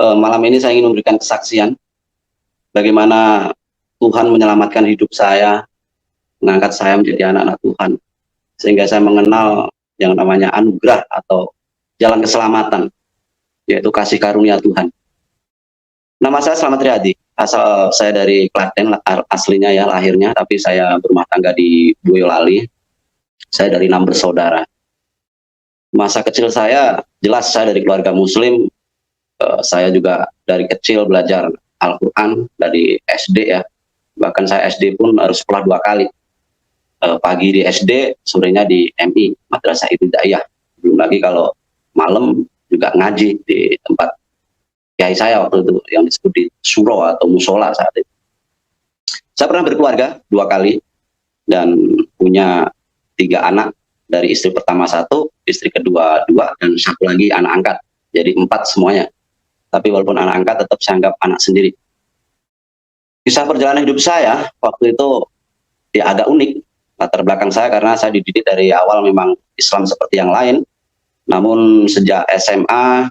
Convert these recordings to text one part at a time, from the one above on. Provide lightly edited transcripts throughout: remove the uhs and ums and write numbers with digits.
Malam ini saya ingin memberikan kesaksian bagaimana Tuhan menyelamatkan hidup saya, mengangkat saya menjadi anak-anak Tuhan, sehingga saya mengenal yang namanya anugerah atau jalan keselamatan, yaitu kasih karunia Tuhan. Nama saya Slamet Riyadi, asal saya dari Klaten, aslinya ya lahirnya, tapi saya berumah tangga di Boyolali. Saya dari 6 bersaudara. Masa kecil saya, jelas saya dari keluarga Muslim. Saya juga dari kecil belajar Al-Quran dari SD ya. Bahkan saya SD pun harus sekolah 2 kali. Pagi di SD, sorenya di MI, Madrasah Ibtidaiyah. Belum lagi kalau malam juga ngaji di tempat kiai saya waktu itu, yang disebut di Suro atau Musola saat itu. Saya pernah berkeluarga 2 kali, dan punya 3 anak, dari istri pertama 1, istri kedua 2, dan 1 lagi anak angkat. Jadi 4 semuanya. Tapi walaupun anak angkat, tetap saya anggap anak sendiri. Kisah perjalanan hidup saya waktu itu ya agak unik. Latar belakang saya karena saya dididik dari awal memang Islam seperti yang lain. Namun sejak SMA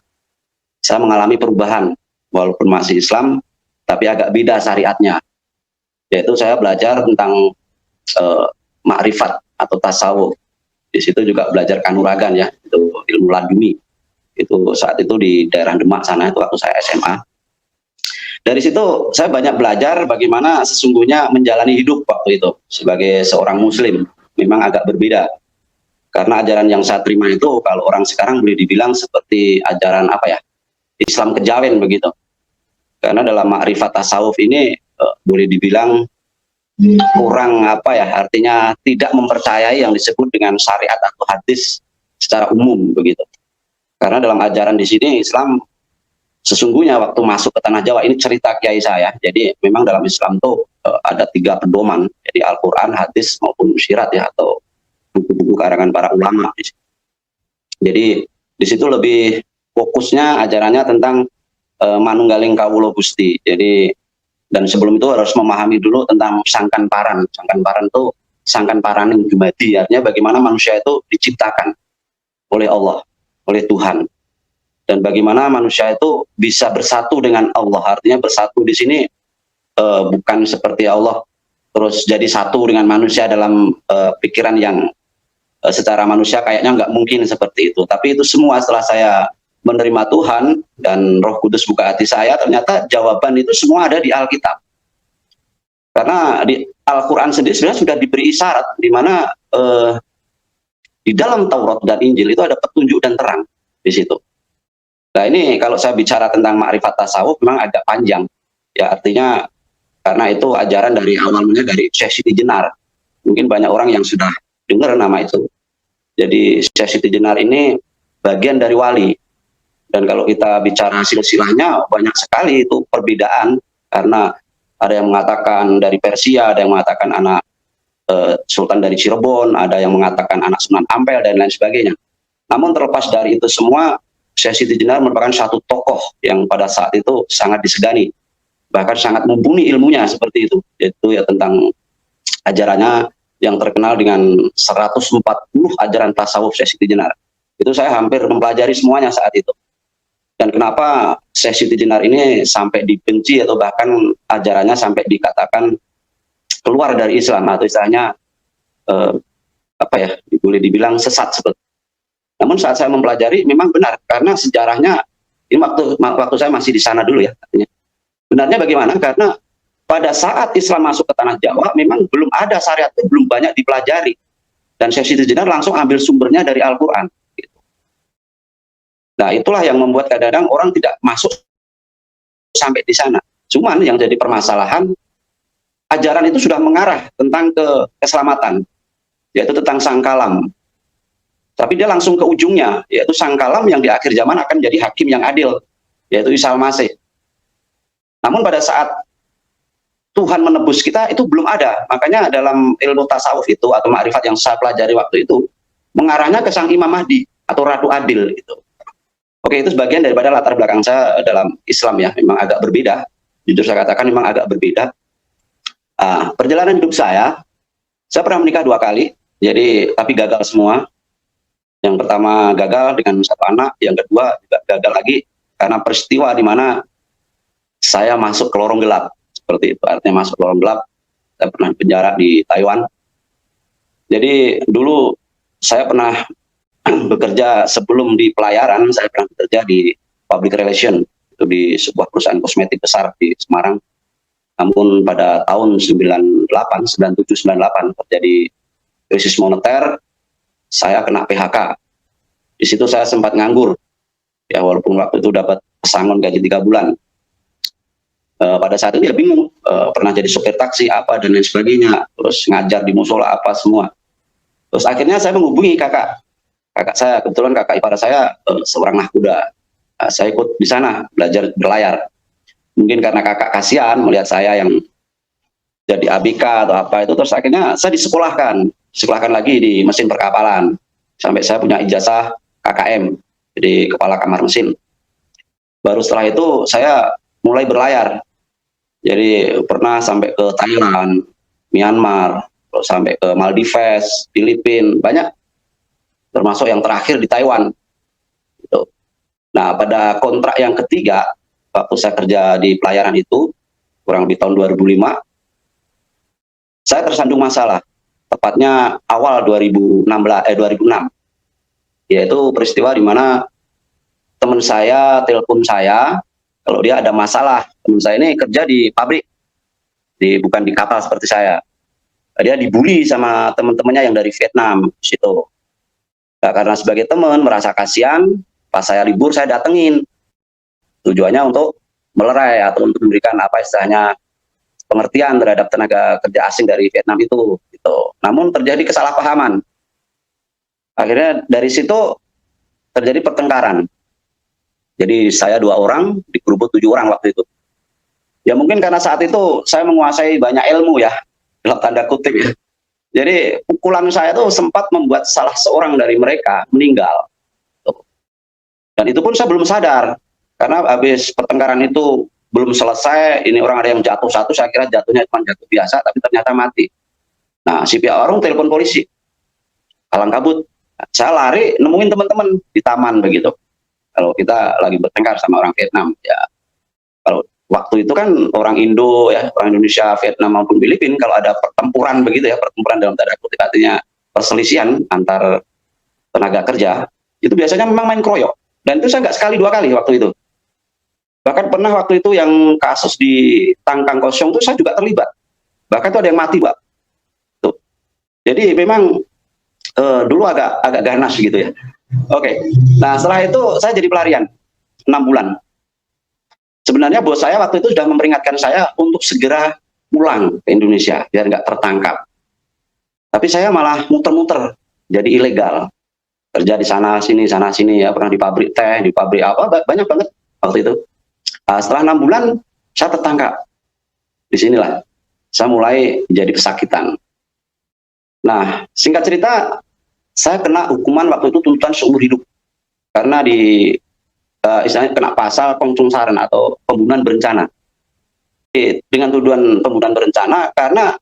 saya mengalami perubahan. Walaupun masih Islam, tapi agak beda syariatnya. Yaitu saya belajar tentang makrifat atau tasawuf. Di situ juga belajar kanuragan ya, itu ilmu laduni. Itu saat itu di daerah Demak sana, itu waktu saya SMA. Dari situ saya banyak belajar bagaimana sesungguhnya menjalani hidup waktu itu sebagai seorang Muslim. Memang agak berbeda, karena ajaran yang saya terima itu kalau orang sekarang boleh dibilang seperti ajaran apa ya, Islam kejawen begitu. Karena dalam makrifat tasawuf ini boleh dibilang kurang apa ya, artinya tidak mempercayai yang disebut dengan syariat atau hadis secara umum begitu. Karena dalam ajaran di sini Islam sesungguhnya waktu masuk ke tanah Jawa, ini cerita kiai saya. Jadi memang dalam Islam tuh ada 3 pedoman, jadi Al-Quran, hadis maupun syirat ya, atau buku-buku karangan para ulama. Jadi di situ lebih fokusnya ajarannya tentang manunggaling kawula Gusti. Jadi dan sebelum itu harus memahami dulu tentang sangkan paran. Sangkan paran itu sangkan paraning dumadi, artinya bagaimana manusia itu diciptakan oleh Allah, oleh Tuhan. Dan bagaimana manusia itu bisa bersatu dengan Allah. Artinya bersatu di sini bukan seperti Allah terus jadi satu dengan manusia dalam pikiran yang secara manusia kayaknya nggak mungkin seperti itu. Tapi itu semua setelah saya menerima Tuhan dan Roh Kudus buka hati saya, ternyata jawaban itu semua ada di Alkitab. Karena di Al-Quran sendiri sebenarnya sudah diberi isyarat di mana di dalam Taurat dan Injil itu ada petunjuk dan terang di situ. Nah ini kalau saya bicara tentang makrifat tasawuf memang agak panjang. Ya artinya karena itu ajaran dari awalnya dari Syekh Siti Jenar. Mungkin banyak orang yang sudah dengar nama itu. Jadi Syekh Siti Jenar ini bagian dari wali. Dan kalau kita bicara silsilahnya banyak sekali itu perbedaan. Karena ada yang mengatakan dari Persia, ada yang mengatakan anak Sultan dari Cirebon, ada yang mengatakan anak Sunan Ampel dan lain sebagainya. Namun terlepas dari itu semua, Syekh Siti Jenar merupakan satu tokoh yang pada saat itu sangat disegani, bahkan sangat mumpuni ilmunya seperti itu, yaitu ya tentang ajarannya yang terkenal dengan 140 ajaran tasawuf Syekh Siti Jenar. Itu saya hampir mempelajari semuanya saat itu. Dan kenapa Syekh Siti Jenar ini sampai dibenci atau bahkan ajarannya sampai dikatakan keluar dari Islam atau istilahnya apa ya, boleh dibilang sesat seperti. Namun saat saya mempelajari memang benar, karena sejarahnya ini waktu saya masih di sana dulu ya. Artinya. Benarnya bagaimana? Karena pada saat Islam masuk ke tanah Jawa memang belum ada syariat, belum banyak dipelajari. Dan Syekh Siti Jenar langsung ambil sumbernya dari Al-Quran. Gitu. Nah itulah yang membuat kadang-kadang orang tidak masuk sampai di sana. Cuman yang jadi permasalahan, ajaran itu sudah mengarah tentang keselamatan, yaitu tentang sang kalam. Tapi dia langsung ke ujungnya, yaitu sang kalam yang di akhir zaman akan jadi hakim yang adil, yaitu Isa Al-Masih. Namun pada saat Tuhan menebus kita itu belum ada. Makanya dalam ilmu tasawuf itu atau makrifat yang saya pelajari waktu itu mengarahnya ke sang Imam Mahdi atau Ratu Adil itu. Oke, itu sebagian daripada latar belakang saya dalam Islam ya, memang agak berbeda. Jujur saya katakan memang agak berbeda. Perjalanan hidup saya pernah menikah 2 kali, jadi tapi gagal semua. Yang pertama gagal dengan 1 anak, yang kedua juga gagal lagi karena peristiwa di mana saya masuk ke lorong gelap, seperti itu. Artinya masuk ke lorong gelap. Saya pernah penjara di Taiwan. Jadi dulu saya pernah bekerja sebelum di pelayaran, saya pernah bekerja di public relation, itu di sebuah perusahaan kosmetik besar di Semarang. Namun pada tahun 97-98 terjadi krisis moneter, saya kena PHK. Di situ saya sempat nganggur, ya walaupun waktu itu dapat pesangon gaji 3 bulan. Pada saat itu ya bingung, pernah jadi sopir taksi apa dan lain sebagainya, terus ngajar di musola apa semua. Terus akhirnya saya menghubungi kakak saya, kebetulan kakak ipar saya seorang nahkoda. Saya ikut di sana belajar berlayar. Mungkin karena kakak kasihan melihat saya yang jadi ABK atau apa itu, terus akhirnya saya disekolahkan lagi di mesin perkapalan sampai saya punya ijazah KKM, jadi kepala kamar mesin. Baru setelah itu saya mulai berlayar. Jadi pernah sampai ke Thailand, Myanmar, terus sampai ke Maldives, Filipina, banyak. Termasuk yang terakhir di Taiwan. Gitu. Nah, pada kontrak yang ketiga, waktu saya kerja di pelayaran itu, kurang lebih tahun 2005, saya tersandung masalah. Tepatnya awal 2006, yaitu peristiwa di mana teman saya telepon saya, kalau dia ada masalah. Teman saya ini kerja di pabrik, bukan di kapal seperti saya. Dia dibully sama teman-temannya yang dari Vietnam di situ. Nah, karena sebagai teman merasa kasihan, pas saya libur saya datengin. Tujuannya untuk melerai atau untuk memberikan apa istilahnya pengertian terhadap tenaga kerja asing dari Vietnam itu. Gitu. Namun terjadi kesalahpahaman. Akhirnya dari situ terjadi pertengkaran. Jadi saya 2 orang, dikerubut 7 orang waktu itu. Ya mungkin karena saat itu saya menguasai banyak ilmu ya, dalam tanda kutip ya. Jadi pukulan saya tuh sempat membuat salah seorang dari mereka meninggal. Dan itu pun saya belum sadar. Karena habis pertengkaran itu belum selesai, ini orang ada yang jatuh satu, saya kira jatuhnya cuma jatuh biasa, tapi ternyata mati. Nah, si pihak warung telepon polisi. Kalang kabut. Saya lari nemuin teman-teman di taman begitu. Kalau kita lagi bertengkar sama orang Vietnam, ya kalau waktu itu kan orang Indo ya, orang Indonesia, Vietnam maupun Filipina, kalau ada pertempuran begitu ya, pertempuran dalam tanda kutip artinya perselisihan antar tenaga kerja, itu biasanya memang main kroyok. Dan itu saya nggak sekali 2 kali waktu itu. Bahkan pernah waktu itu yang kasus di Tangkang Kosong itu saya juga terlibat. Bahkan itu ada yang mati, Pak. Tuh. Jadi memang dulu agak ganas gitu ya. Oke. Nah, setelah itu saya jadi pelarian 6 bulan. Sebenarnya bos saya waktu itu sudah memperingatkan saya untuk segera pulang ke Indonesia biar nggak tertangkap. Tapi saya malah muter-muter, jadi ilegal. Kerja di sana sini ya, pernah di pabrik teh, di pabrik apa, banyak banget waktu itu. Nah, setelah 6 bulan saya tertangkap. Disinilah saya mulai jadi kesakitan. Nah, singkat cerita, saya kena hukuman waktu itu tuntutan seumur hidup karena istilahnya kena pasal pengcungsaran atau pembunuhan berencana. Dengan tuduhan pembunuhan berencana karena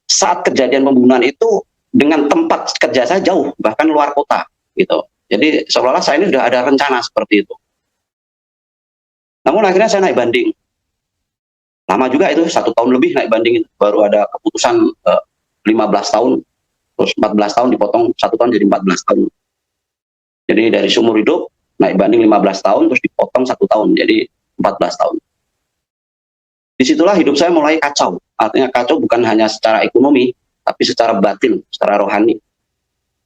saat kejadian pembunuhan itu dengan tempat kerja saya jauh, bahkan luar kota gitu. Jadi seolah-olah saya ini sudah ada rencana seperti itu. Namun akhirnya saya naik banding. Lama juga itu, 1 tahun lebih naik banding, baru ada keputusan 15 tahun, terus 14 tahun dipotong 1 tahun jadi 14 tahun. Jadi dari seumur hidup naik banding 15 tahun, terus dipotong 1 tahun, jadi 14 tahun. Disitulah hidup saya mulai kacau. Artinya kacau bukan hanya secara ekonomi, tapi secara batin, secara rohani.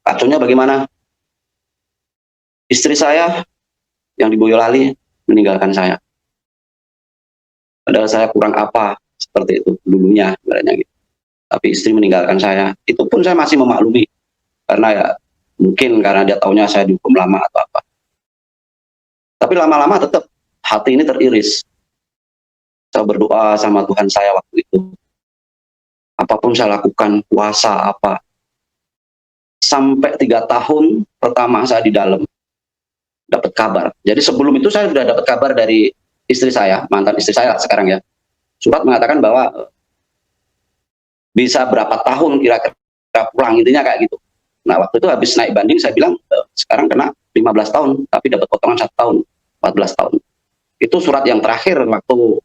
Kacaunya bagaimana? Istri saya yang di Boyolali meninggalkan saya. Padahal saya kurang apa, seperti itu dulunya, sebenarnya gitu. Tapi istri meninggalkan saya. Itu pun saya masih memaklumi. Karena ya, mungkin karena dia taunya saya dihukum lama atau apa. Tapi lama-lama tetap hati ini teriris. Saya berdoa sama Tuhan saya waktu itu. Apapun saya lakukan, puasa apa. Sampai 3 tahun pertama saya di dalam, dapat kabar. Jadi sebelum itu saya sudah dapat kabar dari istri saya, mantan istri saya sekarang ya. Surat mengatakan bahwa bisa berapa tahun kira-kira pulang, intinya kayak gitu. Nah waktu itu habis naik banding saya bilang, sekarang kena 15 tahun, tapi dapat potongan 1 tahun, 14 tahun. Itu surat yang terakhir waktu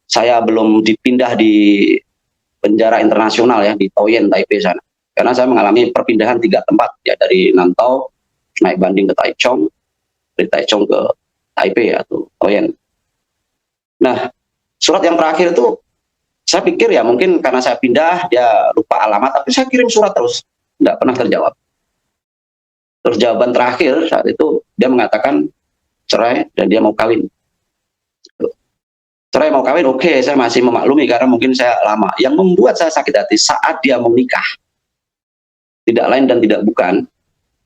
saya belum dipindah di penjara internasional ya, di Taoyuan, Taipei sana. Karena saya mengalami perpindahan 3 tempat, ya, dari Nantau, naik banding ke Taichung, dari Taichung ke Taipei atau Taoyuan. Nah, surat yang terakhir itu, saya pikir ya mungkin karena saya pindah, dia lupa alamat, tapi saya kirim surat terus, nggak pernah terjawab. Terus jawaban terakhir saat itu, dia mengatakan cerai dan dia mau kawin. Cerai mau kawin, oke, saya masih memaklumi karena mungkin saya lama. Yang membuat saya sakit hati saat dia mau nikah, tidak lain dan tidak bukan,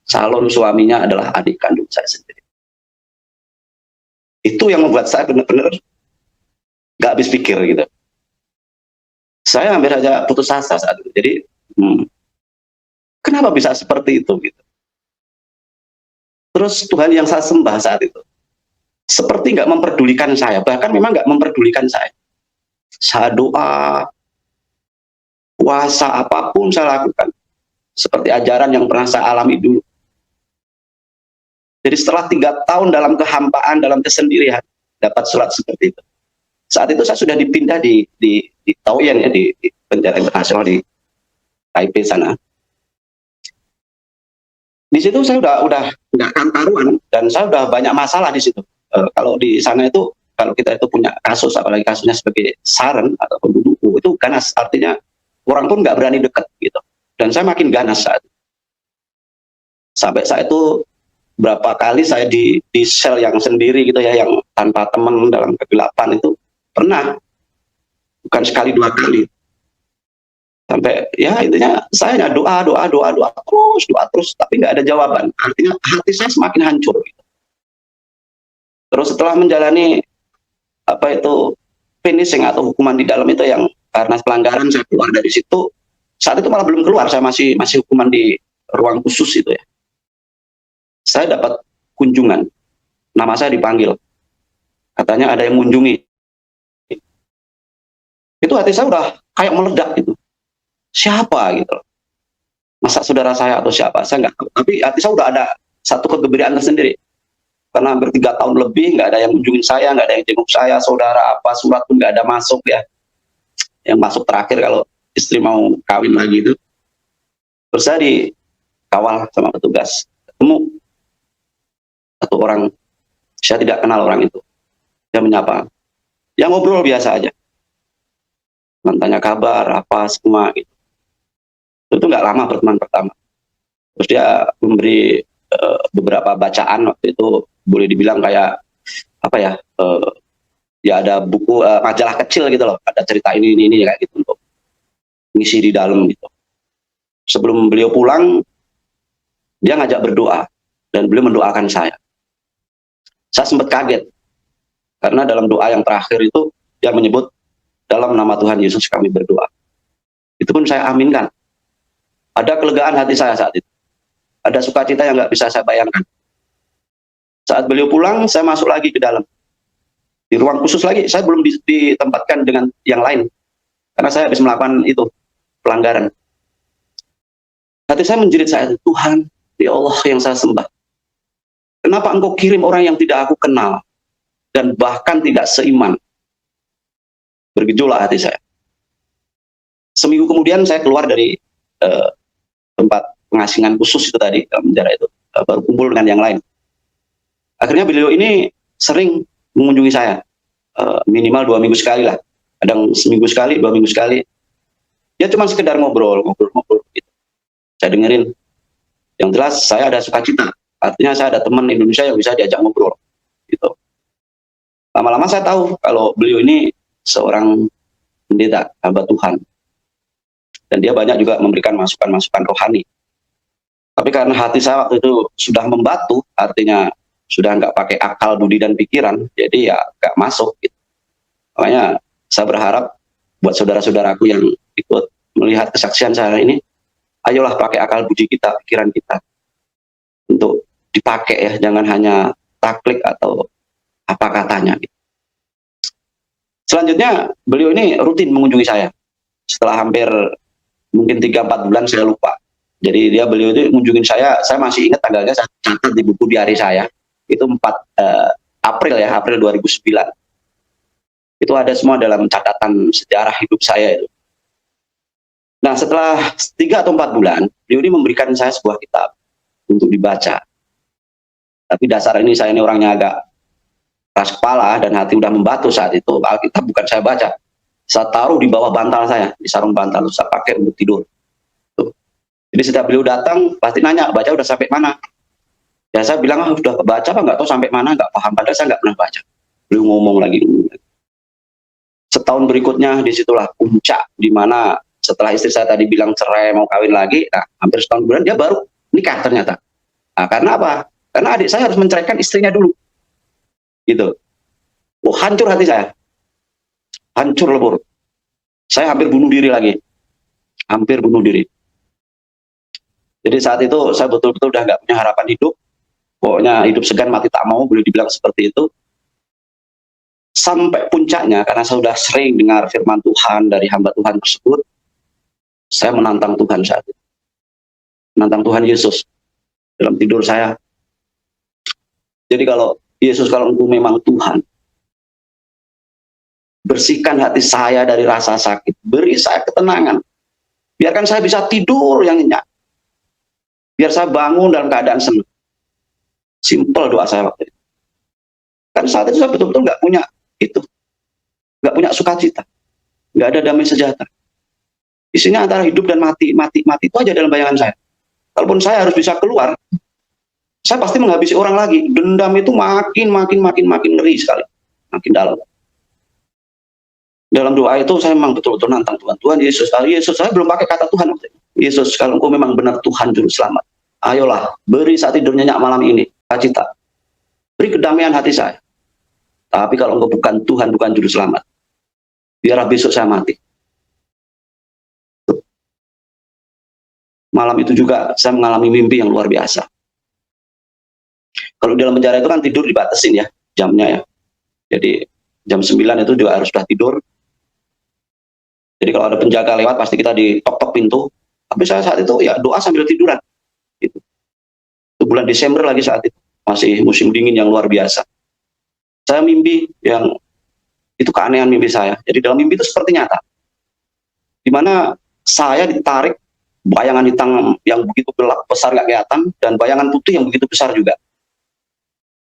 calon suaminya adalah adik kandung saya sendiri. Itu yang membuat saya benar-benar nggak habis pikir gitu. Saya hampir saja putus asa saat itu. Jadi, kenapa bisa seperti itu gitu? Terus Tuhan yang saya sembah saat itu, seperti nggak memperdulikan saya, bahkan memang nggak memperdulikan saya. Saya doa, puasa, apapun saya lakukan, seperti ajaran yang pernah saya alami dulu. Jadi setelah 3 tahun dalam kehampaan, dalam kesendirian, dapat surat seperti itu. Saat itu saya sudah dipindah di Taoyuan ya, di penjara internasional di Taipei sana. Di situ saya udah nggak karuan dan saya udah banyak masalah di situ. Kalau di sana itu, kalau kita itu punya kasus, apalagi kasusnya sebagai saran atau pembunuh, itu ganas, artinya orang pun nggak berani dekat gitu. Dan saya makin ganas saat itu. Sampai saat itu berapa kali saya di sel yang sendiri gitu ya, yang tanpa teman dalam kegelapan itu pernah, bukan sekali 2 kali. Sampai ya intinya saya doa terus, tapi nggak ada jawaban. Artinya hati saya semakin hancur gitu. Terus setelah menjalani finishing atau hukuman di dalam itu, yang karena pelanggaran saya keluar dari situ, saat itu malah belum keluar, saya masih hukuman di ruang khusus itu ya. Saya dapat kunjungan, nama saya dipanggil, katanya ada yang mengunjungi. Itu hati saya udah kayak meledak gitu. Siapa gitu? Masa saudara saya atau siapa? Saya nggak tahu. Tapi hati saya udah ada satu kegembiraan tersendiri. Karena hampir 3 tahun lebih nggak ada yang mengunjungi saya, nggak ada yang jenguk saya, saudara apa, surat pun nggak ada masuk ya. Yang masuk terakhir kalau istri mau kawin lagi itu. Terus saya dikawal sama petugas. Ketemu satu orang, saya tidak kenal orang itu. Dia menyapa. Ya ngobrol biasa aja. Tanya kabar, apa, semua gitu. Itu nggak lama pertemuan pertama. Terus dia memberi beberapa bacaan waktu itu, boleh dibilang kayak apa ya, ya ada buku majalah kecil gitu loh, ada cerita ini kayak gitu untuk ngisi di dalam gitu. Sebelum beliau pulang, dia ngajak berdoa dan beliau mendoakan saya. Saya sempat kaget karena dalam doa yang terakhir itu dia menyebut dalam nama Tuhan Yesus kami berdoa. Itu pun saya aminkan. Ada kelegaan hati saya saat itu. Ada sukacita yang nggak bisa saya bayangkan. Saat beliau pulang, saya masuk lagi ke dalam. Di ruang khusus lagi, saya belum ditempatkan dengan yang lain. Karena saya habis melakukan itu, pelanggaran. Hati saya menjerit saya, Tuhan, ya Allah yang saya sembah. Kenapa engkau kirim orang yang tidak aku kenal, dan bahkan tidak seiman? Bergejolak hati saya. Seminggu kemudian saya keluar dari tempat pengasingan khusus itu tadi, dalam penjara itu, baru kumpul dengan yang lain. Akhirnya beliau ini sering mengunjungi saya, minimal 2 minggu sekali lah, kadang seminggu sekali, 2 minggu sekali. Ya cuma sekedar ngobrol gitu. Saya dengerin. Yang jelas saya ada sukacita, artinya saya ada teman Indonesia yang bisa diajak ngobrol gitu. Lama-lama saya tahu kalau beliau ini seorang pendeta, hamba Tuhan, dan dia banyak juga memberikan masukan-masukan rohani. Tapi karena hati saya waktu itu sudah membatu, artinya sudah nggak pakai akal, budi, dan pikiran, jadi ya nggak masuk gitu. Makanya saya berharap buat saudara-saudaraku yang ikut melihat kesaksian saya ini, ayolah pakai akal budi kita, pikiran kita, untuk dipakai ya, jangan hanya taklik atau apa katanya gitu. Selanjutnya beliau ini rutin mengunjungi saya. Setelah hampir mungkin 3-4 bulan, saya lupa. Jadi beliau itu mengunjungi saya masih ingat tanggalnya, saya catat di buku diari saya. Itu 4 April 2009. Itu ada semua dalam catatan sejarah hidup saya itu. Nah, setelah 3 atau 4 bulan, beliau ini memberikan saya sebuah kitab untuk dibaca. Tapi dasar ini saya ini orangnya agak keras kepala dan hati udah membatu saat itu. Alkitab bukan saya baca. Saya taruh di bawah bantal saya, di sarung bantal, saya pakai untuk tidur. Tuh. Jadi setiap beliau datang, pasti nanya, baca udah sampai mana? Ya saya bilang, udah baca apa nggak tahu sampai mana, nggak paham. Padahal saya nggak pernah baca. Beliau ngomong lagi. Setahun berikutnya, disitulah puncak, di mana setelah istri saya tadi bilang cerai mau kawin lagi, nah hampir setahun kemudian dia baru nikah ternyata. Nah, karena apa? Karena adik saya harus menceraikan istrinya dulu. Gitu. Oh, hancur hati saya. Hancur lebur. Saya hampir bunuh diri lagi. Hampir bunuh diri. Jadi saat itu saya betul-betul udah nggak punya harapan hidup. Pokoknya hidup segan mati tak mau, boleh dibilang seperti itu. Sampai puncaknya, karena saya sudah sering dengar firman Tuhan dari hamba Tuhan tersebut, saya menantang Tuhan saat itu. Menantang Tuhan Yesus dalam tidur saya. Jadi kalau Yesus, kalau engkau memang Tuhan, bersihkan hati saya dari rasa sakit, beri saya ketenangan, biarkan saya bisa tidur yang nyenyak, biar saya bangun dalam keadaan senang. Simple doa saya waktu itu. Kan saat itu saya betul-betul nggak punya itu, nggak punya sukacita, nggak ada damai sejahtera. Isinya antara hidup dan mati itu aja dalam bayangan saya. Kalaupun saya harus bisa keluar, saya pasti menghabisi orang lagi. Dendam itu makin ngeri sekali, makin dalam. Dalam doa itu saya memang betul-betul nantang Tuhan. Tuhan Yesus, saya belum pakai kata Tuhan. Yesus, kalau engkau memang benar Tuhan Juru Selamat, ayolah, beri saat tidur nyenyak malam ini, sukacita. Beri kedamaian hati saya. Tapi kalau engkau bukan Tuhan, bukan Juru Selamat, biarlah besok saya mati. Malam itu juga saya mengalami mimpi yang luar biasa. Kalau di dalam penjara itu kan tidur dibatasin ya, jamnya ya. Jadi jam 9 itu juga harus sudah tidur. Jadi kalau ada penjaga lewat pasti kita ditok-tok pintu. Tapi saya saat itu ya doa sambil tiduran. Gitu. Itu bulan Desember lagi saat itu. Masih musim dingin yang luar biasa. Saya mimpi yang itu keanehan mimpi saya. Jadi dalam mimpi itu seperti nyata. Di mana saya ditarik bayangan hitam yang begitu gelap besar nggak kelihatan, dan bayangan putih yang begitu besar juga.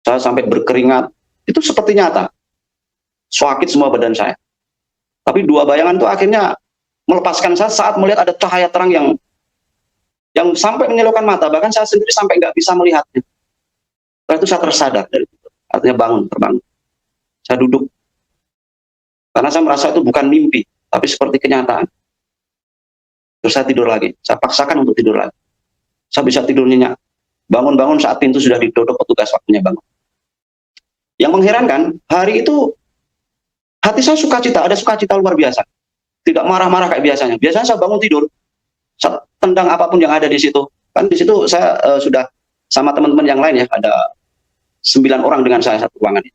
Saya sampai berkeringat, itu seperti nyata. Sakit semua badan saya. Tapi dua bayangan itu akhirnya melepaskan saya saat melihat ada cahaya terang yang sampai menyilaukan mata, bahkan saya sendiri sampai nggak bisa melihatnya. Setelah itu saya tersadar dari itu, artinya terbangun. Saya duduk, karena saya merasa itu bukan mimpi, tapi seperti kenyataan. Terus saya tidur lagi, saya paksakan untuk tidur lagi. Saya bisa tidur nyenyak. Bangun-bangun saat pintu sudah didodok petugas, waktunya bangun. Yang mengherankan, hari itu hati saya sukacita, ada sukacita luar biasa. Tidak marah-marah kayak biasanya. Biasanya saya bangun tidur, saya tendang apapun yang ada di situ. Kan di situ saya sudah sama teman-teman yang lain ya, ada 9 orang dengan saya satu ruangan.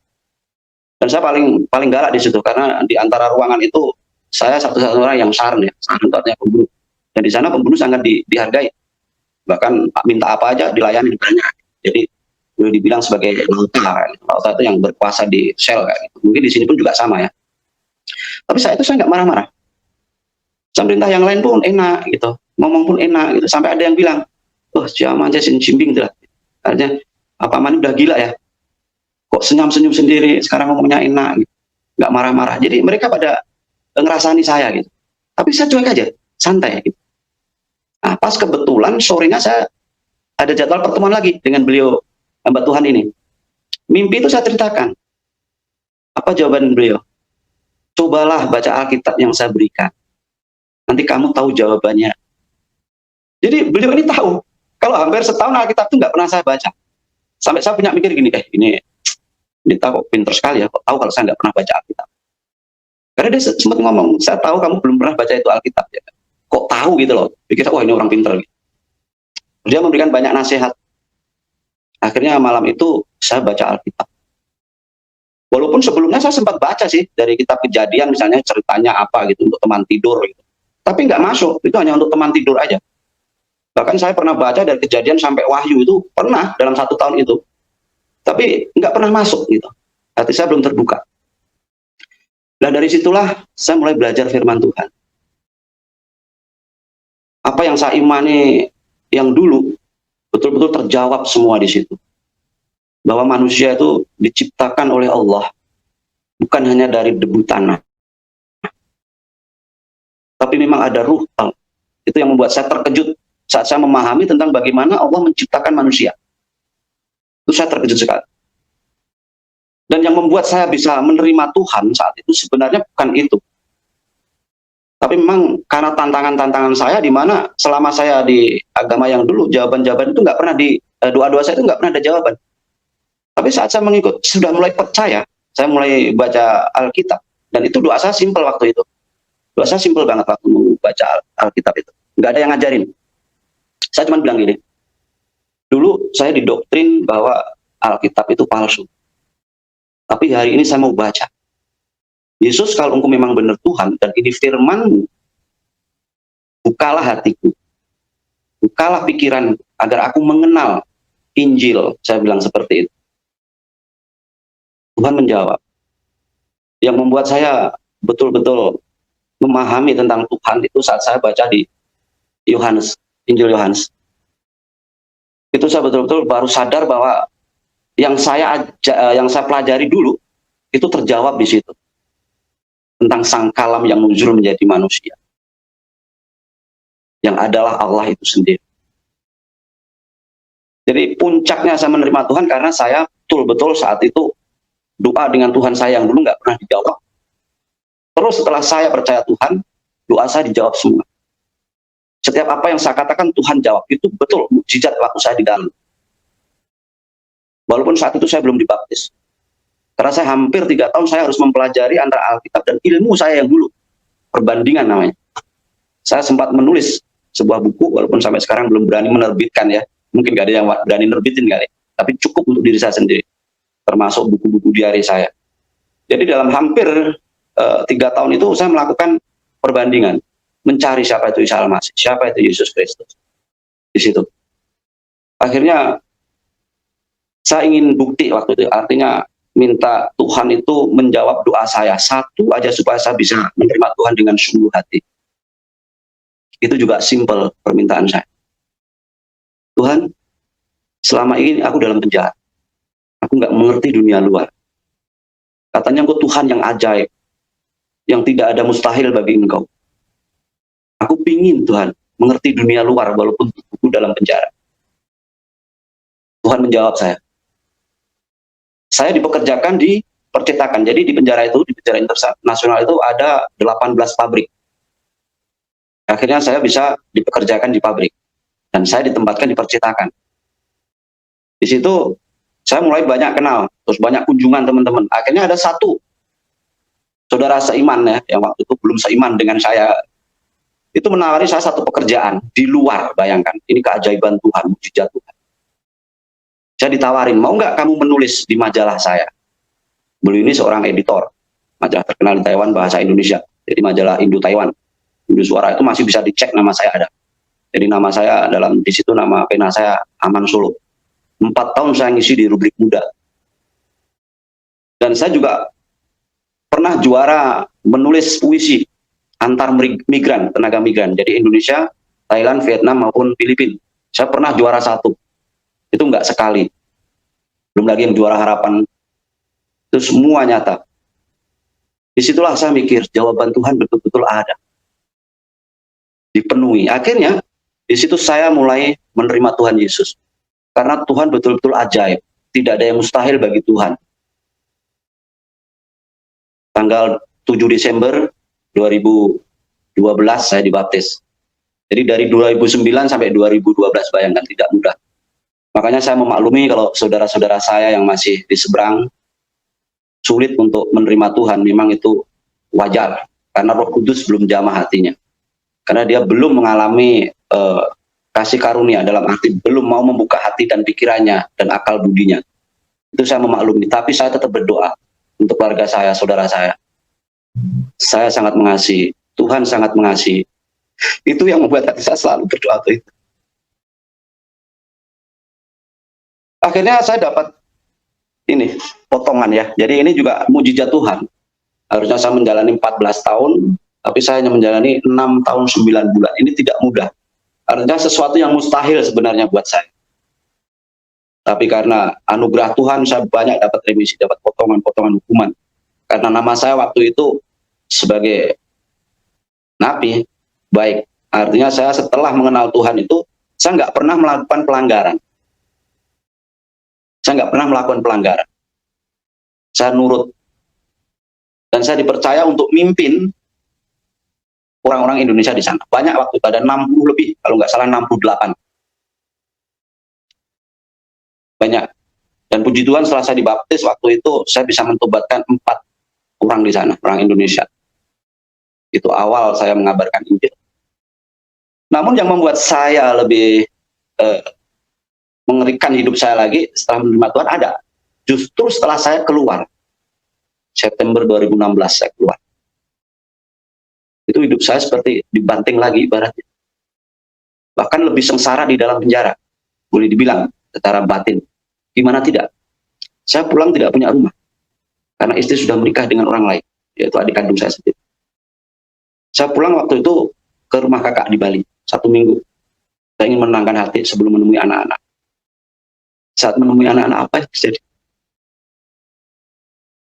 Dan saya paling galak di situ, karena di antara ruangan itu saya satu-satunya orang yang sarn ya, sarn itu artinya pembunuh. Dan di sana pembunuh sangat dihargai. Bahkan minta apa aja dilayani banyak. Jadi boleh dibilang sebagai lauta. Lauta itu yang berkuasa di sel kayak gitu. Mungkin di sini pun juga sama ya. Tapi saya nggak marah-marah. Saya perintah yang lain pun enak gitu. Ngomong pun enak gitu. Sampai ada yang bilang, "Oh, jangan aja cimbing tuh." Artinya, apa man udah gila ya? Kok senyum-senyum sendiri, sekarang ngomongnya enak gitu. Nggak marah-marah. Jadi mereka pada ngerasani saya gitu. Tapi saya cuek aja, santai gitu. Nah, pas kebetulan sorenya saya ada jadwal pertemuan lagi dengan beliau, hamba Tuhan ini. Mimpi itu saya ceritakan. Apa jawaban beliau? Cobalah baca Alkitab yang saya berikan. Nanti kamu tahu jawabannya. Jadi beliau ini tahu. Kalau hampir setahun Alkitab itu nggak pernah saya baca. Sampai saya punya mikir gini, ini tahu kok pinter sekali ya, kok tahu kalau saya nggak pernah baca Alkitab. Karena dia sempat ngomong, saya tahu kamu belum pernah baca itu Alkitab ya. Kok tahu gitu loh, pikir wah ini orang pinter gitu. Dia memberikan banyak nasihat. Akhirnya malam itu saya baca Alkitab. Walaupun sebelumnya saya sempat baca sih dari kitab Kejadian misalnya ceritanya apa gitu untuk teman tidur gitu. Tapi nggak masuk, itu hanya untuk teman tidur aja. Bahkan saya pernah baca dari Kejadian sampai Wahyu itu pernah dalam 1 tahun itu. Tapi nggak pernah masuk gitu. Hati saya belum terbuka. Nah, dari situlah saya mulai belajar firman Tuhan. Apa yang saya imani yang dulu betul-betul terjawab semua di situ. Bahwa manusia itu diciptakan oleh Allah bukan hanya dari debu tanah, tapi memang ada ruh. Itu yang membuat saya terkejut saat saya memahami tentang bagaimana Allah menciptakan manusia. Itu saya terkejut sekali. Dan yang membuat saya bisa menerima Tuhan saat itu sebenarnya bukan itu. Tapi memang karena tantangan-tantangan saya di mana selama saya di agama yang dulu, jawaban-jawaban itu nggak pernah doa-doa saya itu nggak pernah ada jawaban. Tapi saat saya mengikut, sudah mulai percaya, saya mulai baca Alkitab. Dan itu doa saya simpel waktu itu. Doa saya simpel banget waktu membaca Alkitab itu. Nggak ada yang ngajarin. Saya cuma bilang gini, dulu saya didoktrin bahwa Alkitab itu palsu. Tapi hari ini saya mau baca. Yesus, kalau engkau memang benar Tuhan, dan ini firman-Mu, bukalah hatiku, bukalah pikiran, agar aku mengenal Injil. Saya bilang seperti itu. Tuhan menjawab. Yang membuat saya betul-betul memahami tentang Tuhan itu saat saya baca di Yohanes, Injil Yohanes. Itu saya betul-betul baru sadar bahwa yang saya pelajari dulu, itu terjawab di situ. Tentang sang kalam yang muncul menjadi manusia. Yang adalah Allah itu sendiri. Jadi puncaknya saya menerima Tuhan karena saya betul-betul saat itu doa dengan Tuhan saya yang dulu nggak pernah dijawab. Terus setelah saya percaya Tuhan, doa saya dijawab semua. Setiap apa yang saya katakan Tuhan jawab. Itu betul mukjizat waktu saya di dalam. Walaupun saat itu saya belum dibaptis. Karena saya hampir 3 tahun saya harus mempelajari antara Alkitab dan ilmu saya yang dulu. Perbandingan namanya. Saya sempat menulis sebuah buku, walaupun sampai sekarang belum berani menerbitkan ya. Mungkin gak ada yang berani nerbitin kali. Tapi cukup untuk diri saya sendiri. Termasuk buku-buku diari saya. Jadi dalam hampir 3 tahun itu saya melakukan perbandingan. Mencari siapa itu Isa Al-Masih, siapa itu Yesus Kristus. Di situ. Akhirnya saya ingin bukti waktu itu. Artinya minta Tuhan itu menjawab doa saya satu aja supaya saya bisa menerima Tuhan dengan sungguh hati. Itu juga simple permintaan saya. Tuhan, selama ini aku dalam penjara. Aku nggak mengerti dunia luar. Katanya engkau Tuhan yang ajaib, yang tidak ada mustahil bagi engkau. Aku pingin Tuhan mengerti dunia luar walaupun aku dalam penjara. Tuhan menjawab saya. Saya dipekerjakan di percetakan. Jadi di penjara itu, di penjara internasional itu ada 18 pabrik. Akhirnya saya bisa dipekerjakan di pabrik. Dan saya ditempatkan di percetakan. Di situ saya mulai banyak kenal. Terus banyak kunjungan teman-teman. Akhirnya ada satu saudara seiman ya, yang waktu itu belum seiman dengan saya. Itu menawari saya satu pekerjaan di luar, bayangkan. Ini keajaiban Tuhan, mukjizat Tuhan. Saya ditawarin, mau nggak kamu menulis di majalah saya? Beliau ini seorang editor, majalah terkenal di Taiwan bahasa Indonesia. Jadi majalah Indo Taiwan, Indo Suara itu masih bisa dicek nama saya ada. Jadi nama saya di situ nama pena saya Aman Solo. 4 tahun saya ngisi di rubrik muda. Dan saya juga pernah juara menulis puisi antar migran, tenaga migran. Jadi Indonesia, Thailand, Vietnam maupun Filipina. Saya pernah juara 1. Itu nggak sekali. Belum lagi yang juara harapan. Itu semua nyata. Disitulah saya mikir, jawaban Tuhan betul-betul ada. Dipenuhi. Akhirnya, di situ saya mulai menerima Tuhan Yesus. Karena Tuhan betul-betul ajaib. Tidak ada yang mustahil bagi Tuhan. Tanggal 7 Desember 2012 saya dibaptis. Jadi dari 2009 sampai 2012, bayangkan, tidak mudah. Makanya saya memaklumi kalau saudara-saudara saya yang masih di seberang sulit untuk menerima Tuhan, memang itu wajar. Karena Roh Kudus belum jamah hatinya. Karena dia belum mengalami kasih karunia, dalam arti belum mau membuka hati dan pikirannya dan akal budinya. Itu saya memaklumi, tapi saya tetap berdoa untuk keluarga saya, saudara saya. Saya sangat mengasihi, Tuhan sangat mengasihi. Itu yang membuat hati saya selalu berdoa itu. Akhirnya saya dapat ini potongan ya. Jadi ini juga mujizat Tuhan. Harusnya saya menjalani 14 tahun, tapi saya hanya menjalani 6 tahun 9 bulan. Ini tidak mudah. Artinya sesuatu yang mustahil sebenarnya buat saya. Tapi karena anugerah Tuhan, saya banyak dapat remisi, dapat potongan-potongan hukuman. Karena nama saya waktu itu sebagai napi, baik. Artinya saya setelah mengenal Tuhan itu, saya nggak pernah melakukan pelanggaran. Saya nggak pernah melakukan pelanggaran. Saya nurut. Dan saya dipercaya untuk mimpin orang-orang Indonesia di sana. Banyak waktu itu, ada 60 lebih, kalau nggak salah 68. Banyak. Dan puji Tuhan setelah saya dibaptis, waktu itu saya bisa mentobatkan 4 orang di sana, orang Indonesia. Itu awal saya mengabarkan Injil. Namun yang membuat saya lebih mengerikan hidup saya lagi setelah menerima Tuhan ada. Justru setelah saya keluar, September 2016 saya keluar. Itu hidup saya seperti dibanting lagi ibaratnya. Bahkan lebih sengsara di dalam penjara. Boleh dibilang secara batin. Gimana tidak? Saya pulang tidak punya rumah. Karena istri sudah menikah dengan orang lain. Yaitu adik kandung saya sendiri. Saya pulang waktu itu ke rumah kakak di Bali. 1 minggu. Saya ingin menenangkan hati sebelum menemui anak-anak. Saat menemui anak-anak apa yang terjadi?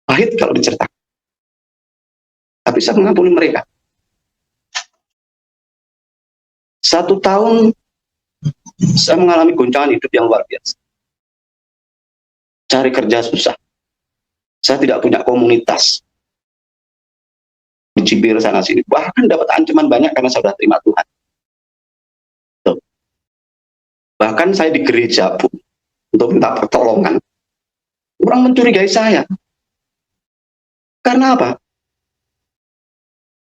Pahit kalau diceritakan. Tapi saya mengampuni mereka. 1 tahun saya mengalami goncangan hidup yang luar biasa. Cari kerja susah. Saya tidak punya komunitas. Mencibir sana sini. Bahkan dapat ancaman banyak karena saya sudah terima Tuhan. Tuh. Bahkan saya di gereja pun untuk minta pertolongan. Orang mencurigai saya. Karena apa?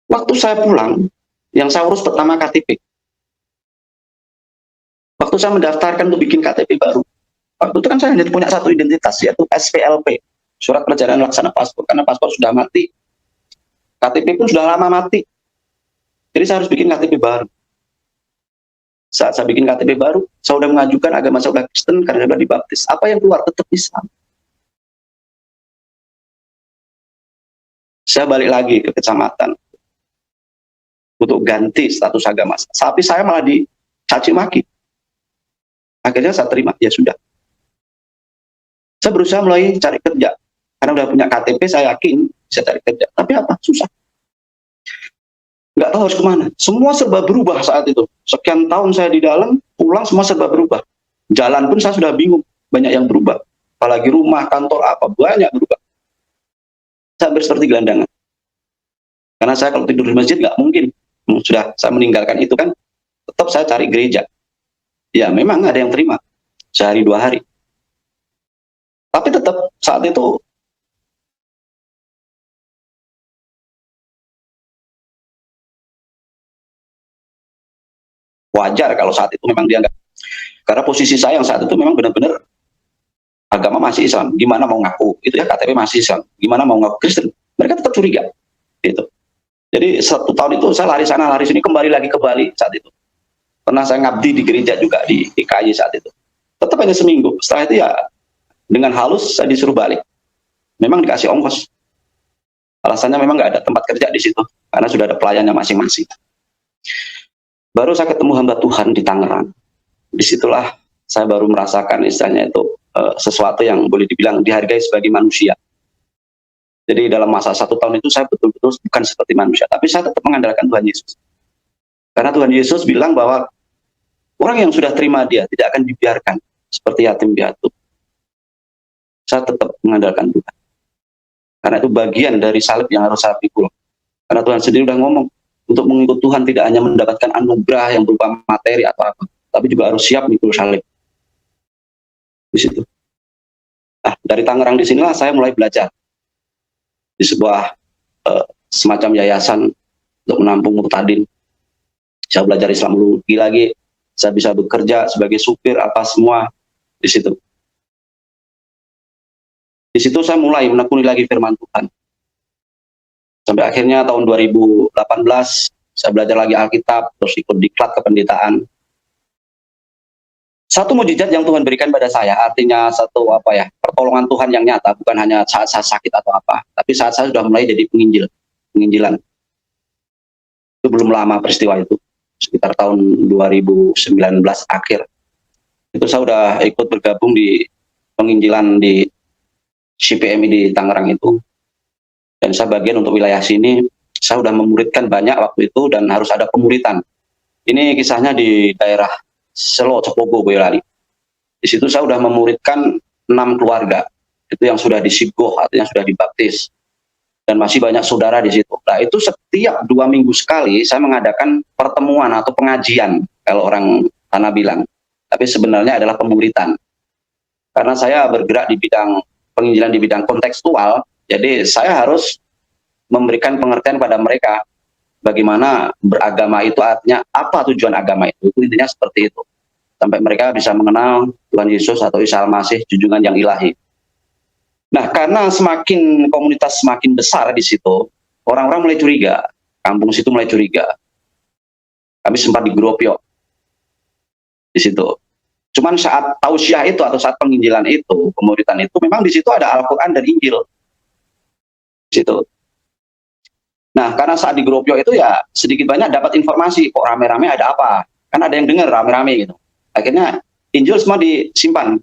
Waktu saya pulang, yang saya urus pertama KTP. Waktu saya mendaftarkan untuk bikin KTP baru, waktu itu kan saya hanya punya satu identitas, yaitu SPLP, surat perjalanan laksana paspor, karena paspor sudah mati, KTP pun sudah lama mati, jadi saya harus bikin KTP baru. Saat saya bikin KTP baru, saya sudah mengajukan agama saya sudah Kristen karena sudah dibaptis. Apa yang keluar? Tetap Islam. Saya balik lagi ke kecamatan untuk ganti status agama, tapi saya malah dicaci maki. Akhirnya saya terima, ya sudah. Saya berusaha mulai cari kerja. Karena udah punya KTP, saya yakin bisa cari kerja. Tapi apa? Susah. Nggak tahu harus kemana. Semua serba berubah saat itu. Sekian tahun saya di dalam, pulang semua serba berubah. Jalan pun saya sudah bingung. Banyak yang berubah. Apalagi rumah, kantor, apa, banyak berubah. Saya seperti gelandangan. Karena saya kalau tidur di masjid nggak mungkin. Sudah saya meninggalkan itu kan, tetap saya cari gereja. Ya memang ada yang terima sehari 2 hari, tapi tetap saat itu wajar kalau saat itu memang dianggap, karena posisi saya yang saat itu memang benar-benar agama masih Islam, gimana mau ngaku itu ya KTP masih Islam, gimana mau ngaku Kristen, mereka tetap curiga gitu. Jadi 1 tahun itu saya lari sana lari sini, kembali lagi ke Bali saat itu. Pernah saya ngabdi di gereja juga di KY saat itu. Tetap hanya seminggu. Setelah itu ya dengan halus saya disuruh balik. Memang dikasih ongkos. Alasannya memang nggak ada tempat kerja di situ karena sudah ada pelayannya masing-masing. Baru saya ketemu hamba Tuhan di Tangerang. Disitulah saya baru merasakan istilahnya itu sesuatu yang boleh dibilang dihargai sebagai manusia. Jadi dalam masa 1 tahun itu saya betul-betul bukan seperti manusia, tapi saya tetap mengandalkan Tuhan Yesus. Karena Tuhan Yesus bilang bahwa orang yang sudah terima Dia tidak akan dibiarkan seperti yatim piatu. Saya tetap mengandalkan Tuhan. Karena itu bagian dari salib yang harus saya pikul. Karena Tuhan sendiri sudah ngomong, untuk mengikut Tuhan tidak hanya mendapatkan anugerah yang berupa materi atau apa, tapi juga harus siap mikul salib. Di situ. Nah, dari Tangerang di sinilah saya mulai belajar di sebuah semacam yayasan untuk menampung murtadin. Saya belajar Islamologi lagi, saya bisa bekerja sebagai supir apa semua di situ. Di situ saya mulai menekuni lagi firman Tuhan. Sampai akhirnya tahun 2018 saya belajar lagi Alkitab, terus ikut diklat kependetaan. Satu mujizat yang Tuhan berikan pada saya, artinya satu apa ya, pertolongan Tuhan yang nyata, bukan hanya saat saya sakit atau apa, tapi saat saya sudah mulai jadi penginjilan. Itu belum lama peristiwa itu, sekitar tahun 2019 akhir. Itu saya sudah ikut bergabung di penginjilan di CPMI di Tangerang itu, dan saya bagian untuk wilayah sini. Saya sudah memuridkan banyak waktu itu dan harus ada pemuritan. Ini kisahnya di daerah Selo, Cepogo, Boyolali. Di situ saya sudah memuridkan 6 keluarga, itu yang sudah disibgoh, artinya sudah dibaptis, dan masih banyak saudara di situ. Nah, itu setiap 2 minggu sekali saya mengadakan pertemuan atau pengajian, kalau orang tanah bilang. Tapi sebenarnya adalah pemuritan. Karena saya bergerak di bidang penginjilan di bidang kontekstual, jadi saya harus memberikan pengertian pada mereka bagaimana beragama itu, artinya apa tujuan agama itu intinya seperti itu, sampai mereka bisa mengenal Tuhan Yesus atau Isa Al-Masih, junjungan yang ilahi. Nah, karena semakin komunitas semakin besar di situ, orang-orang mulai curiga, kampung situ mulai curiga. Kami sempat digeropyok di situ. Cuman saat tausiah itu atau saat penginjilan itu, pemuritan itu, memang di situ ada Al-Quran dan Injil di situ. Nah, karena saat di Gropio itu ya sedikit banyak dapat informasi, kok rame-rame ada apa. Kan ada yang dengar rame-rame gitu. Akhirnya Injil semua disimpan,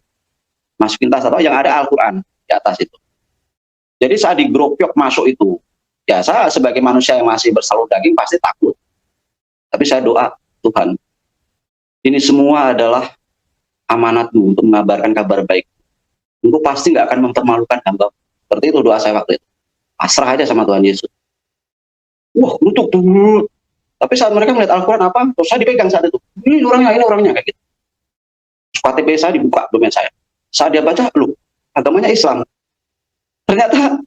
masukin tas atau yang ada Al-Quran di atas itu. Jadi saat di Gropio masuk itu, ya saya sebagai manusia yang masih bersalur daging pasti takut. Tapi saya doa, Tuhan, ini semua adalah amanat-Mu untuk mengabarkan kabar baik. Engkau pasti nggak akan mempermalukan hamba. Seperti itu doa saya waktu itu. Pasrah aja sama Tuhan Yesus. Wah, untuk tuh. Tapi saat mereka melihat Al-Quran apa, terus saya dipegang saat itu. Ini orangnya kayak gitu. KTP saya dibuka, domain saya. Saat dia baca, loh, agamanya Islam. Ternyata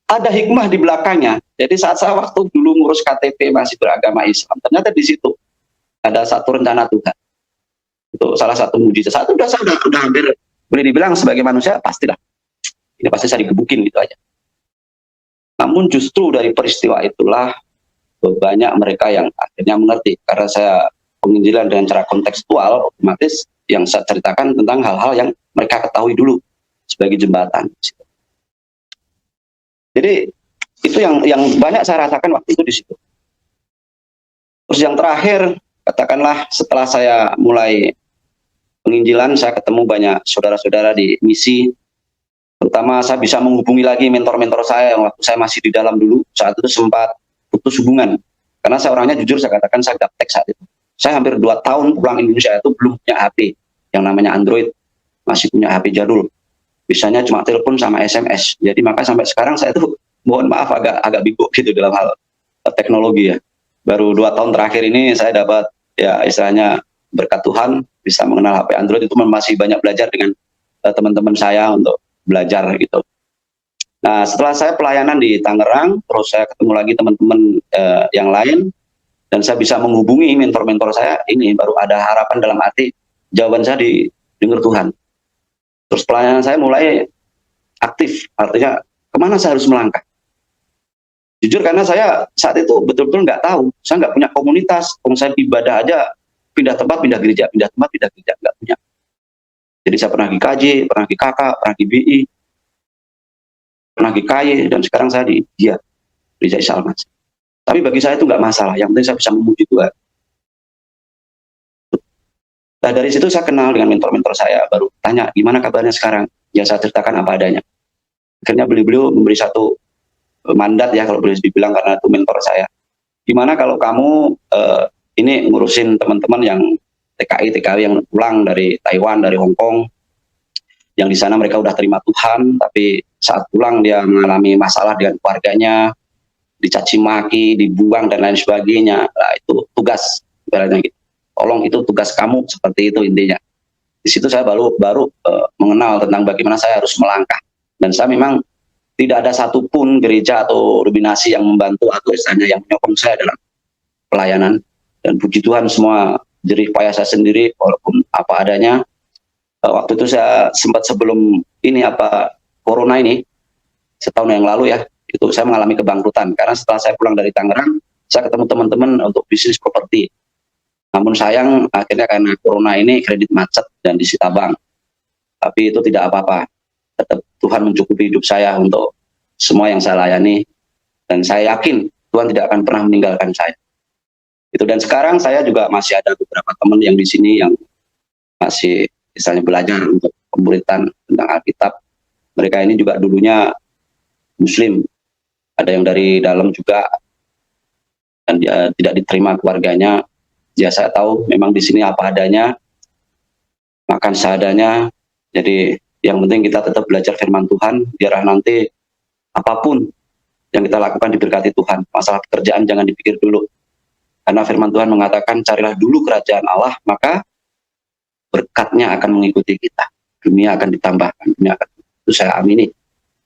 ada hikmah di belakangnya. Jadi saat saya waktu dulu ngurus KTP masih beragama Islam, ternyata di situ ada satu rencana Tuhan. Itu salah satu mujizat. Saat itu saya udah hampir boleh dibilang sebagai manusia pastilah. Ini pasti saya digebukin gitu aja. Namun justru dari peristiwa itulah banyak mereka yang akhirnya mengerti, karena saya penginjilan dengan cara kontekstual, otomatis yang saya ceritakan tentang hal-hal yang mereka ketahui dulu sebagai jembatan. Jadi itu yang banyak saya rasakan waktu itu di situ. Terus yang terakhir, katakanlah setelah saya mulai penginjilan, saya ketemu banyak saudara-saudara di misi. Terutama saya bisa menghubungi lagi mentor-mentor saya yang waktu saya masih di dalam dulu, saat itu sempat putus hubungan. Karena saya orangnya jujur, saya katakan saya gaptek saat itu. Saya hampir 2 tahun pulang Indonesia itu belum punya HP yang namanya Android, masih punya HP jadul. Bisanya cuma telepon sama SMS. Jadi maka sampai sekarang saya itu mohon maaf agak bingung gitu dalam hal teknologi ya. Baru 2 tahun terakhir ini saya dapat ya istilahnya berkat Tuhan bisa mengenal HP Android, itu masih banyak belajar dengan teman-teman saya untuk belajar gitu. Nah, setelah saya pelayanan di Tangerang, terus saya ketemu lagi teman-teman yang lain, dan saya bisa menghubungi mentor-mentor saya, ini baru ada harapan dalam arti jawaban saya didengar Tuhan. Terus pelayanan saya mulai aktif, artinya kemana saya harus melangkah. Jujur karena saya saat itu betul-betul nggak tahu, saya nggak punya komunitas, saya ibadah aja pindah tempat, pindah gereja, nggak punya. Jadi saya pernah di KJ, pernah di KK, pernah di BI, pernah di KY, dan sekarang saya di dia, Gereja Isa Al-Masih. Tapi bagi saya itu nggak masalah, yang penting saya bisa memuji Tuhan. Nah, dari situ saya kenal dengan mentor-mentor saya, baru tanya, gimana kabarnya sekarang? Ya saya ceritakan apa adanya. Akhirnya beliau memberi satu mandat ya, kalau boleh dibilang, karena itu mentor saya. Gimana kalau kamu ini ngurusin teman-teman yang TKI yang pulang dari Taiwan, dari Hong Kong, yang di sana mereka udah terima Tuhan, tapi saat pulang dia mengalami masalah dengan keluarganya, dicaci maki, dibuang dan lain sebagainya. Nah, itu tugas, ibaratnya gitu. Tolong itu tugas kamu, seperti itu intinya. Di situ saya baru mengenal tentang bagaimana saya harus melangkah. Dan saya memang tidak ada satupun gereja atau denominasi yang membantu atau istilahnya yang menyokong saya dalam pelayanan. Dan puji Tuhan semua jerih payah saya sendiri, walaupun apa adanya. Waktu itu saya sempat sebelum ini corona ini, setahun yang lalu ya, itu saya mengalami kebangkrutan. Karena setelah saya pulang dari Tangerang, saya ketemu teman-teman untuk bisnis properti. Namun sayang akhirnya karena corona ini kredit macet dan disita bank. Tapi itu tidak apa-apa. Tetap Tuhan mencukupi hidup saya untuk semua yang saya layani, dan saya yakin Tuhan tidak akan pernah meninggalkan saya. Itu, dan sekarang saya juga masih ada beberapa teman yang di sini yang masih misalnya belajar untuk pemuritan tentang Alkitab. Mereka ini juga dulunya Muslim, ada yang dari dalam juga, dan dia tidak diterima keluarganya. Ya saya tahu memang di sini apa adanya, makan seadanya. Jadi yang penting kita tetap belajar firman Tuhan, biarlah nanti apapun yang kita lakukan diberkati Tuhan. Masalah pekerjaan jangan dipikir dulu, karena firman Tuhan mengatakan carilah dulu kerajaan Allah, maka berkatnya akan mengikuti kita, dunia akan ditambahkan, dunia akan, itu saya amini.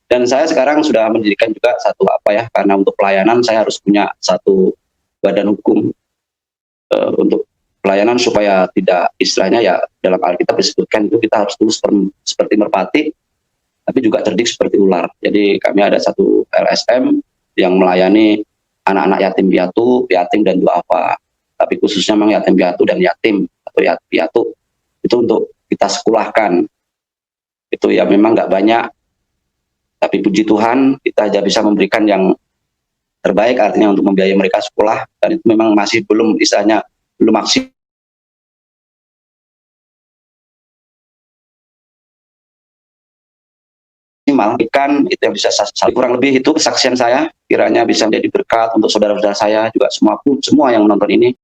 Dan saya sekarang sudah mendirikan juga satu karena untuk pelayanan saya harus punya satu badan hukum untuk pelayanan, supaya tidak, istilahnya ya dalam Alkitab disebutkan itu kita harus tulus seperti merpati, tapi juga cerdik seperti ular. Jadi kami ada satu LSM yang melayani anak-anak yatim piatu, yatim dan duafa. Tapi khususnya memang yatim piatu dan yatim atau piatu itu untuk kita sekolahkan. Itu ya memang nggak banyak, tapi puji Tuhan kita aja bisa memberikan yang terbaik, artinya untuk membiayai mereka sekolah, dan itu memang masih belum, istilahnya belum maksimal. Kan itu yang bisa saya, kurang lebih itu kesaksian saya, kiranya bisa menjadi berkat untuk saudara-saudara saya juga, semua yang menonton ini.